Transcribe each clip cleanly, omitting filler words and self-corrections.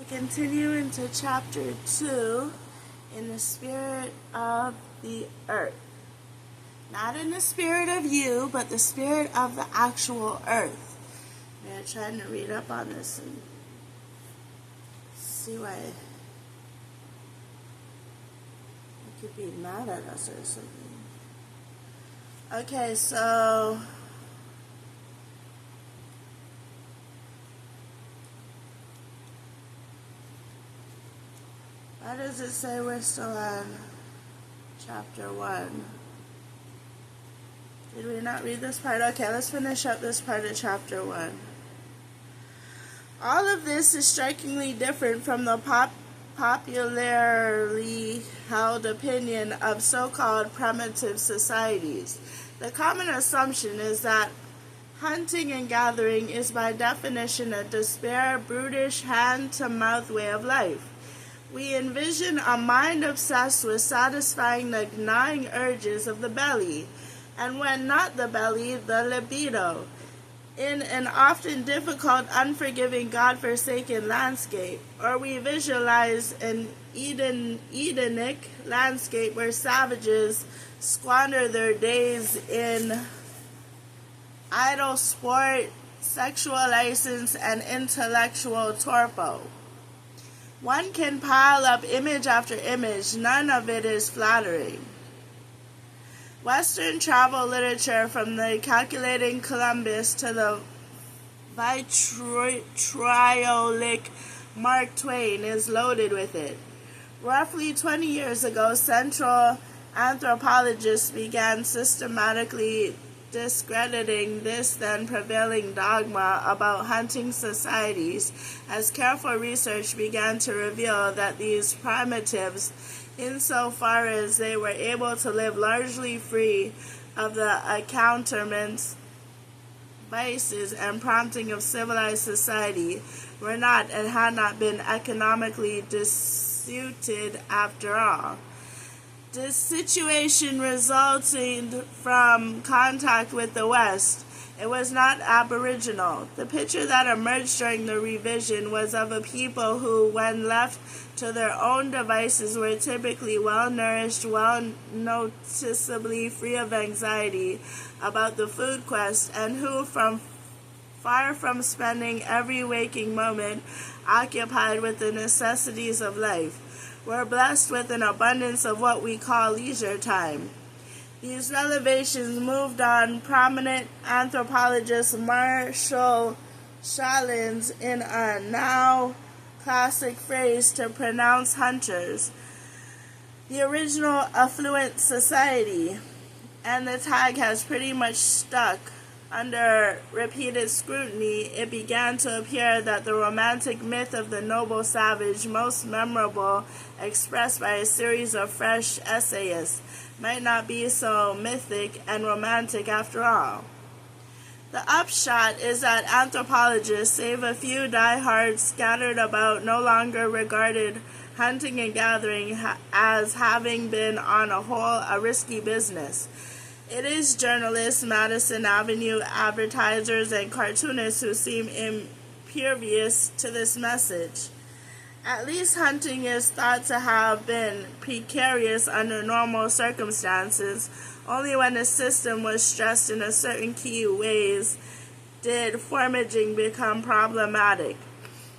Continue into chapter 2 in the spirit of the earth. Not in the spirit of you, but the spirit of the actual earth. They're trying to read up on this and see why you could be mad at us or something. Okay, so why does it say we're still on chapter 1? Did we not read this part? Okay, let's finish up this part of chapter 1. All of this is strikingly different from the popularly held opinion of so-called primitive societies. The common assumption is that hunting and gathering is by definition a despair, brutish, hand-to-mouth way of life. We envision a mind obsessed with satisfying the gnawing urges of the belly, and when not the belly, the libido, in an often difficult, unforgiving, God-forsaken landscape. Or we visualize an Edenic landscape where savages squander their days in idle sport, sexual license, and intellectual torpor. One can pile up image after image, none of it is flattering. Western travel literature, from the Calculating Columbus to the vitriolic Mark Twain, is loaded with it. Roughly 20 years ago, Central anthropologists began systematically discrediting this then prevailing dogma about hunting societies, as careful research began to reveal that these primitives, insofar as they were able to live largely free of the accoutrements, vices, and prompting of civilized society, were not and had not been economically dissuaded after all. This situation resulted from contact with the West. It was not aboriginal. The picture that emerged during the revision was of a people who, when left to their own devices, were typically well-nourished, noticeably free of anxiety about the food quest, and who, far from spending every waking moment occupied with the necessities of life, were blessed with an abundance of what we call leisure time. These revelations moved on prominent anthropologist Marshall Shallins in a now classic phrase to pronounce hunters the original affluent society, and the tag has pretty much stuck. Under repeated scrutiny, it began to appear that the romantic myth of the noble savage, most memorable, expressed by a series of fresh essayists, might not be so mythic and romantic after all. The upshot is that anthropologists, save a few diehards scattered about, no longer regarded hunting and gathering as having been on a whole a risky business. It is journalists, Madison Avenue advertisers, and cartoonists who seem impervious to this message. At least hunting is thought to have been precarious under normal circumstances. Only when the system was stressed in a certain key ways did foraging become problematic.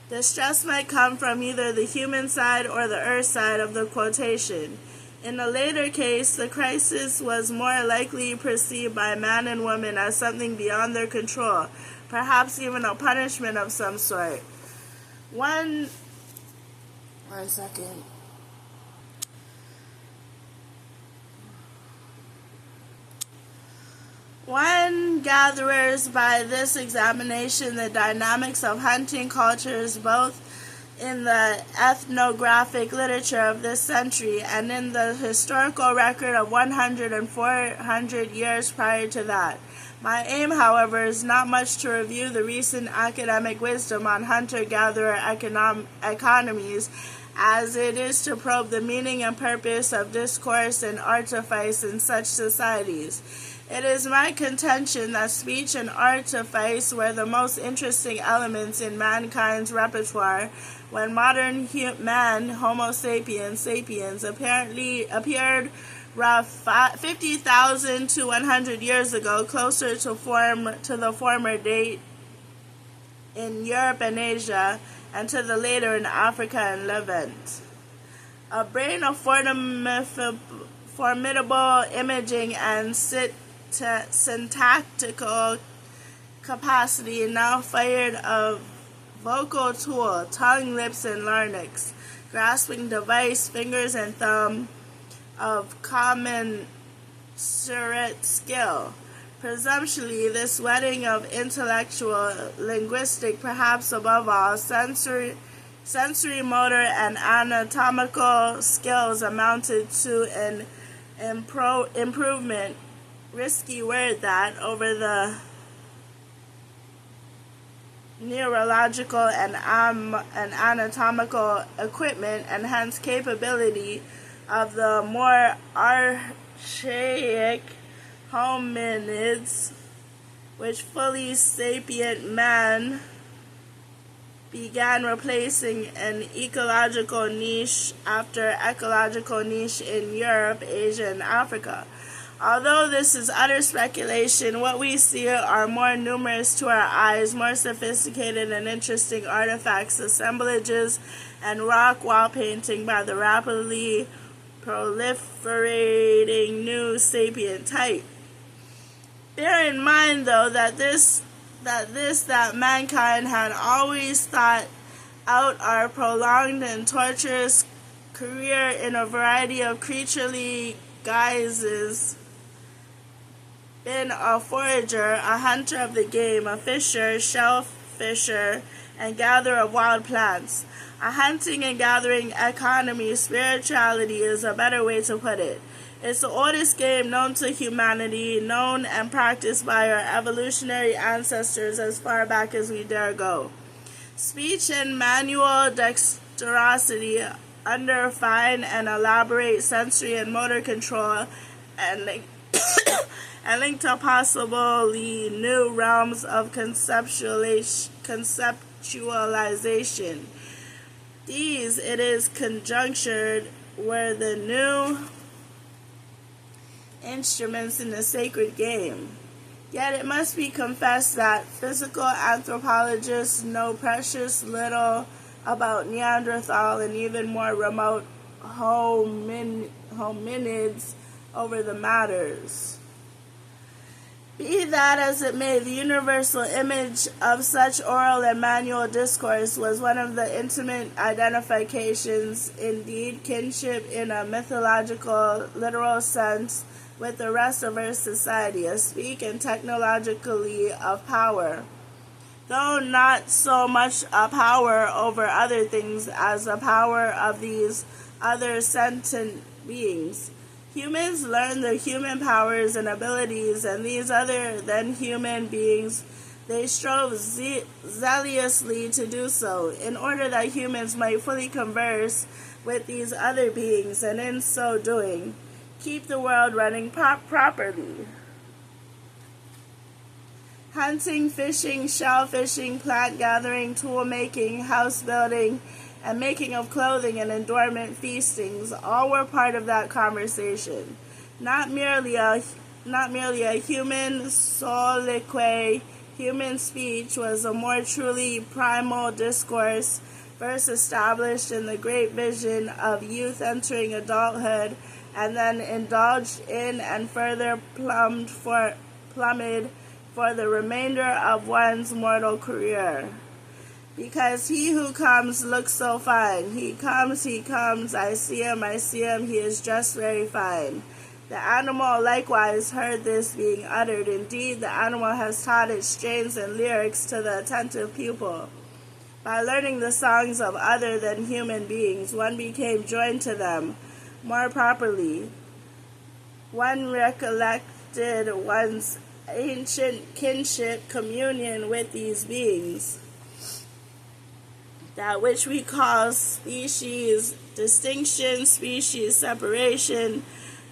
The stress might come from either the human side or the earth side of the quotation. In the later case, the crisis was more likely perceived by man and woman as something beyond their control, perhaps even a punishment of some sort. One second. One gathers by this examination the dynamics of hunting cultures both in the ethnographic literature of this century and in the historical record of 100 and 400 years prior to that. My aim, however, is not much to review the recent academic wisdom on hunter-gatherer economies, as it is to probe the meaning and purpose of discourse and artifice in such societies. It is my contention that speech and artifice were the most interesting elements in mankind's repertoire when modern man, Homo sapiens sapiens, appeared rough 50,000 to 100 years ago, closer to the former date in Europe and Asia, and to the later in Africa and Levant. A brain of formidable imaging and syntactical capacity now fired a vocal tool, tongue, lips, and larynx, grasping device, fingers and thumb of commensurate skill. Presumptuously, this wedding of intellectual, linguistic, perhaps above all, sensory motor, and anatomical skills amounted to an improvement, risky word that, over the neurological and anatomical equipment and hence capability of the more archaic hominids, which fully sapient man began replacing an ecological niche after ecological niche in Europe, Asia, and Africa. Although this is utter speculation, what we see are more numerous to our eyes, more sophisticated and interesting artifacts, assemblages, and rock wall painting by the rapidly proliferating new sapient type. Bear in mind, though, that mankind had always thought out our prolonged and torturous career in a variety of creaturely guises, been a forager, a hunter of the game, a fisher, shellfisher, and gatherer of wild plants. A hunting and gathering economy, spirituality is a better way to put it. It's the oldest game known to humanity, known and practiced by our evolutionary ancestors as far back as we dare go. Speech and manual dexterosity under fine and elaborate sensory and motor control and linked to possibly new realms of conceptualization. These, it is conjectured, were the new instruments in the sacred game. Yet it must be confessed that physical anthropologists know precious little about Neanderthal and even more remote hominids over the matters. Be that as it may, the universal image of such oral and manual discourse was one of the intimate identifications, indeed kinship in a mythological, literal sense, with the rest of our society, a speak and technologically of power, though not so much a power over other things as a power of these other sentient beings. Humans learn their human powers and abilities, and these other than human beings, they strove zealously to do so, in order that humans might fully converse with these other beings, and in so doing, keep the world running properly. Hunting, fishing, shell fishing, plant gathering, tool making, house building, and making of clothing and adornment feastings, all were part of that conversation. Not merely a human soliloquy, human speech was a more truly primal discourse, first established in the great vision of youth entering adulthood, and then indulged in and further plumbed for the remainder of one's mortal career. Because he who comes looks so fine. He comes, I see him, he is just very fine. The animal likewise heard this being uttered. Indeed, the animal has taught its strains and lyrics to the attentive pupil. By learning the songs of other than human beings, one became joined to them more properly. One recollected one's ancient kinship communion with these beings. that which we call species distinction, species separation,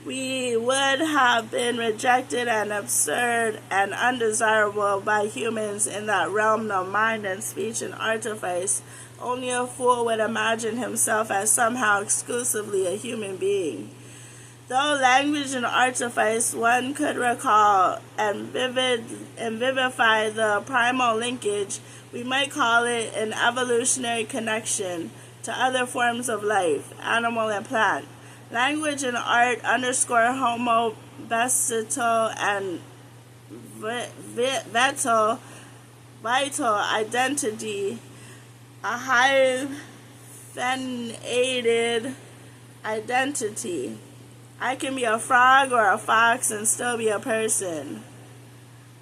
we would have been rejected and absurd and undesirable by humans in that realm of mind and speech and artifice. Only a fool would imagine himself as somehow exclusively a human being. Though language and artifice, one could recall and vivify the primal linkage, we might call it an evolutionary connection to other forms of life, animal and plant. Language and art underscore homo vestital and vital identity, a hyphenated identity. I can be a frog or a fox and still be a person.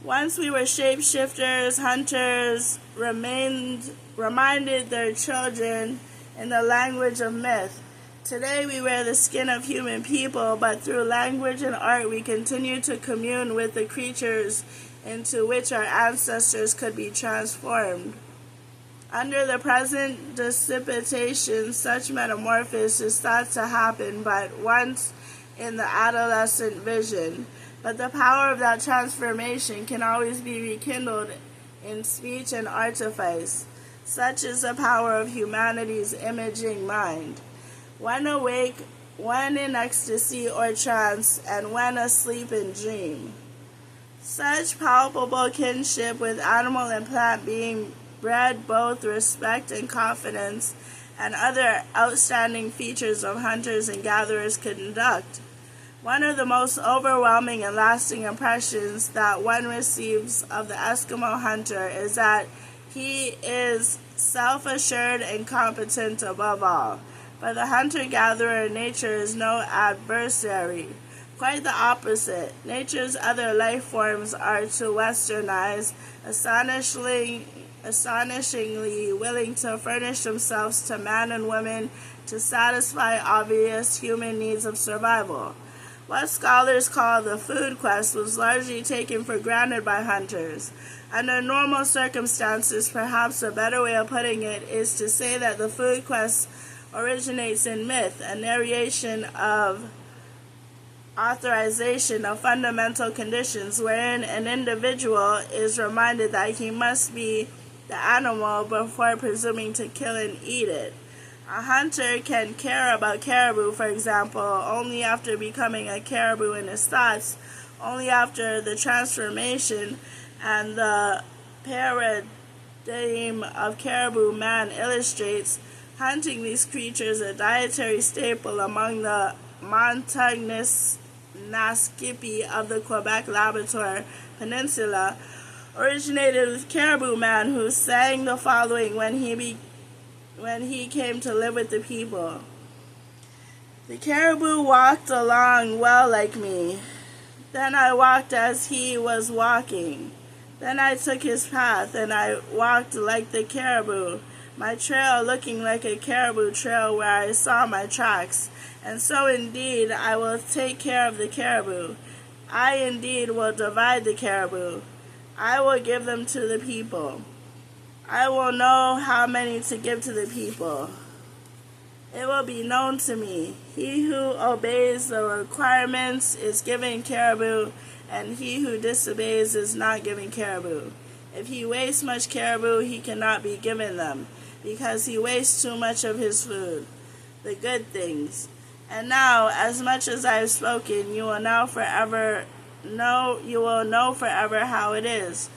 Once we were shapeshifters, hunters reminded their children in the language of myth. Today we wear the skin of human people, but through language and art we continue to commune with the creatures into which our ancestors could be transformed. Under the present dissipation, such metamorphosis is thought to happen but once in the adolescent vision, but the power of that transformation can always be rekindled in speech and artifice. Such is the power of humanity's imaging mind. When awake, when in ecstasy or trance, and when asleep in dream. Such palpable kinship with animal and plant being bred both respect and confidence, and other outstanding features of hunters and gatherers conduct. One of the most overwhelming and lasting impressions that one receives of the Eskimo hunter is that he is self-assured and competent above all. But the hunter-gatherer in nature is no adversary. Quite the opposite. Nature's other life forms are, to Western eyes, astonishingly willing to furnish themselves to man and woman to satisfy obvious human needs of survival. What scholars call the food quest was largely taken for granted by hunters. Under normal circumstances, perhaps a better way of putting it is to say that the food quest originates in myth, a narration of authorization of fundamental conditions wherein an individual is reminded that he must be the animal before presuming to kill and eat it. A hunter can care about caribou, for example, only after becoming a caribou in his thoughts, only after the transformation and the paradigm of caribou man illustrates. Hunting these creatures, a dietary staple among the mountainous Naskipi of the Quebec-Labrador Peninsula, originated with Caribou Man, who sang the following when he came to live with the people. The caribou walked along well like me. Then I walked as he was walking. Then I took his path, and I walked like the caribou, my trail looking like a caribou trail where I saw my tracks. And so indeed I will take care of the caribou. I indeed will divide the caribou. I will give them to the people. I will know how many to give to the people. It will be known to me. He who obeys the requirements is given caribou, and he who disobeys is not given caribou. If he wastes much caribou, he cannot be given them, because he wastes too much of his food, the good things. And now, as much as I have spoken, you will know forever how it is.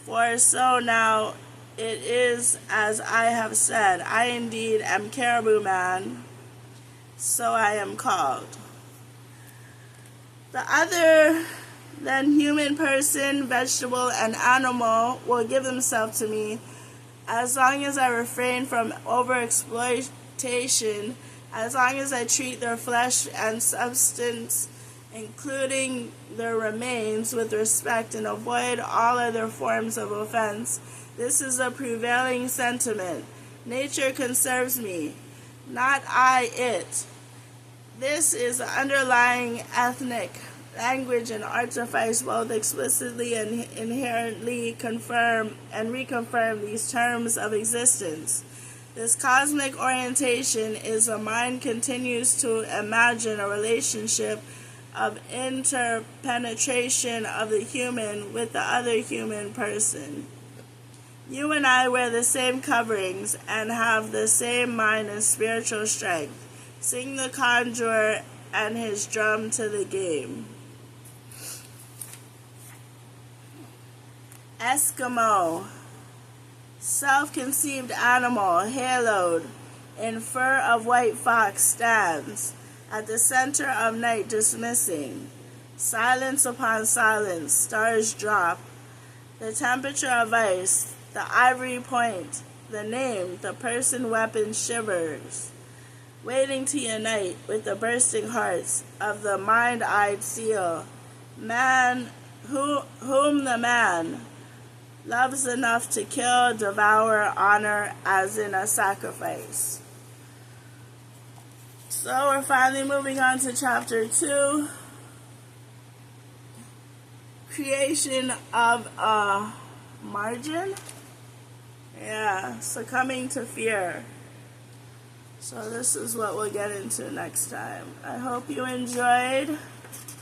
For so now it is as I have said. I indeed am Caribou Man, so I am called. The other than human person, vegetable, and animal will give themselves to me, as long as I refrain from overexploitation, as long as I treat their flesh and substance, including their remains, with respect and avoid all other forms of offense. This is a prevailing sentiment. Nature conserves me, not I it. This is underlying ethnic language and artifice both explicitly and inherently confirm and reconfirm these terms of existence. This cosmic orientation is the mind continues to imagine a relationship of interpenetration of the human with the other human person. You and I wear the same coverings and have the same mind and spiritual strength. Sing the conjurer and his drum to the game. Eskimo. Self-conceived animal, haloed in fur of white fox, stands at the center of night dismissing. Silence upon silence, stars drop. The temperature of ice, the ivory point, the name, the person, weapon shivers, waiting to unite with the bursting hearts of the mind-eyed seal. Man, whom the man loves enough to kill, devour, honor as in a sacrifice. So we're finally moving on to chapter 2. Creation of a margin. Yeah, succumbing to fear. So this is what we'll get into next time. I hope you enjoyed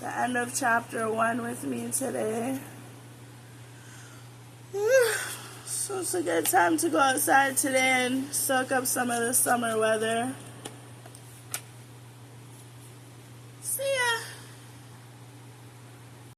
the end of chapter 1 with me today. So it's a good time to go outside today and soak up some of the summer weather.